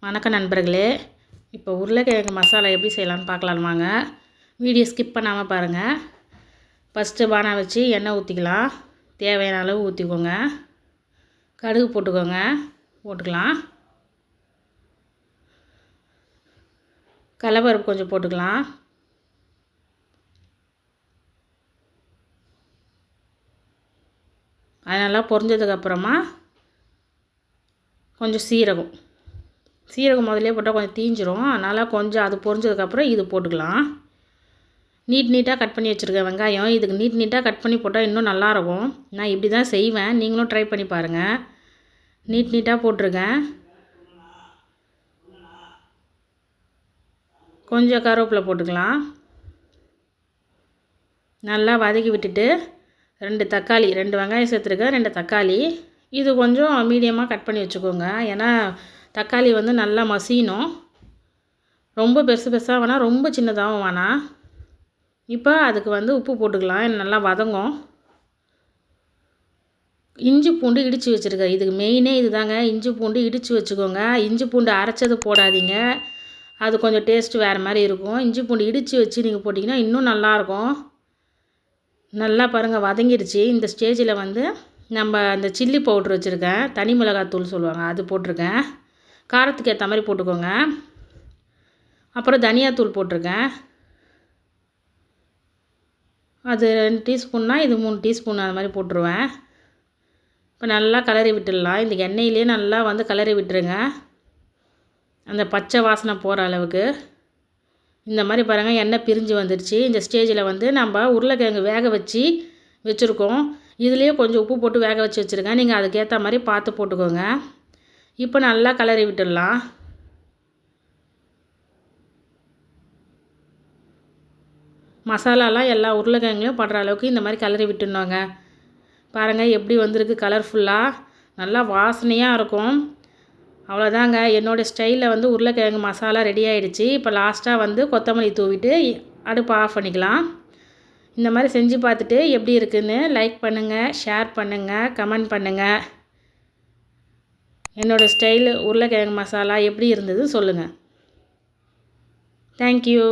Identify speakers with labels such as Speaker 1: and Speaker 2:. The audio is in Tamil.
Speaker 1: வணக்கம் நண்பர்களே. இப்போ உருளைக்கிழங்கு மசாலா எப்படி செய்யலாம்னு பார்க்கலாம் வாங்க. வீடியோ ஸ்கிப் பண்ணாமல் பாருங்கள். ஃபஸ்ட்டு பானை வச்சு எண்ணெய் ஊற்றிக்கலாம். தேவையான அளவு ஊற்றிக்கோங்க. கடுகு போட்டுக்கலாம். கடலைப்பருப்பு கொஞ்சம் போட்டுக்கலாம். அது நல்லா பொரிஞ்சதுக்கப்புறமா கொஞ்சம் சீரகம் முதல்லே போட்டால் கொஞ்சம் தீஞ்சிரும். அதனால் கொஞ்சம் அது பொரிஞ்சதுக்கப்புறம் இது போட்டுக்கலாம். நீட்டாக கட் பண்ணி வச்சுருக்கேன் வெங்காயம். இதுக்கு நீட்டாக கட் பண்ணி போட்டால் இன்னும் நல்லாயிருக்கும். நான் இப்படி தான் செய்வேன், நீங்களும் ட்ரை பண்ணி பாருங்கள். நீட்டாக போட்டிருக்கேன். கொஞ்சம் கருவேப்பிலை போட்டுக்கலாம். நல்லா வதக்கி விட்டுட்டு 2 வெங்காயம் சேர்த்துருக்கேன், 2 தக்காளி. இது கொஞ்சம் மீடியமாக கட் பண்ணி வச்சுக்கோங்க. ஏன்னா தக்காளி வந்து நல்லா மசியணும். ரொம்ப பெருசாக வேணாம், ரொம்ப சின்னதாகவும் வேணாம். இப்போ அதுக்கு வந்து உப்பு போட்டுக்கலாம். நல்லா வதங்கும். இஞ்சி பூண்டு இடித்து வச்சுருக்கேன். இதுக்கு மெயினே இது தாங்க. இஞ்சி பூண்டு இடித்து வச்சுக்கோங்க. இஞ்சி பூண்டு அரைச்சது போடாதீங்க, அது கொஞ்சம் டேஸ்ட்டு வேறு மாதிரி இருக்கும். இஞ்சி பூண்டு இடித்து வச்சு நீங்கள் போட்டிங்கன்னா இன்னும் நல்லாயிருக்கும். நல்லா பாருங்கள் வதங்கிடுச்சு. இந்த ஸ்டேஜில் வந்து நம்ம அந்த சில்லி பவுட்ரு வச்சுருக்கேன், தனி மிளகாத்தூள் சொல்லுவாங்க, அது போட்டிருக்கேன். காரத்துக்கு ஏற்ற மாதிரி போட்டுக்கோங்க. அப்புறம் தனியாத்தூள் போட்டிருக்கேன். அது 2 டீஸ்பூன்னா இது 3 டீஸ்பூன் அது மாதிரி போட்டுருவேன். இப்போ நல்லா கிளறி விட்டுடலாம். இந்த எண்ணெயிலே நல்லா வந்து கிளறி விட்டுருங்க, அந்த பச்சை வாசனை போகிற அளவுக்கு. இந்த மாதிரி பாருங்கள் எண்ணெய் பிரிஞ்சு வந்துடுச்சு. இந்த ஸ்டேஜில் வந்து நம்ம உருளைக்கிழங்கு வேக வச்சுருக்கோம். இதுலேயே கொஞ்சம் உப்பு போட்டு வேக வச்சு வச்சுருங்க. நீங்கள் அதுக்கேற்ற மாதிரி பார்த்து போட்டுக்கோங்க. இப்போ நல்லா கிளறி விட்டுடலாம். மசாலாலாம் எல்லா உருளைக்கிழங்குலையும் படுற அளவுக்கு இந்த மாதிரி கிளறி விட்டுருந்தோங்க. பாருங்கள் எப்படி வந்திருக்கு கலர்ஃபுல்லாக, நல்லா வாசனையாக இருக்கும். அவ்வளோதாங்க, என்னோடய ஸ்டைலில் வந்து உருளைக்கிழங்கு மசாலா ரெடி ஆகிடுச்சு. இப்போ லாஸ்ட்டாக வந்து கொத்தமல்லி தூவிட்டு அடுப்பை ஆஃப் பண்ணிக்கலாம். இந்த மாதிரி செஞ்சு பார்த்துட்டு எப்படி இருக்குதுன்னு லைக் பண்ணுங்கள், ஷேர் பண்ணுங்கள், கமெண்ட் பண்ணுங்கள். என்னோடய ஸ்டைலு உருளைக்கிழங்கு மசாலா எப்படி இருந்தது சொல்லுங்கள். தேங்க்யூ.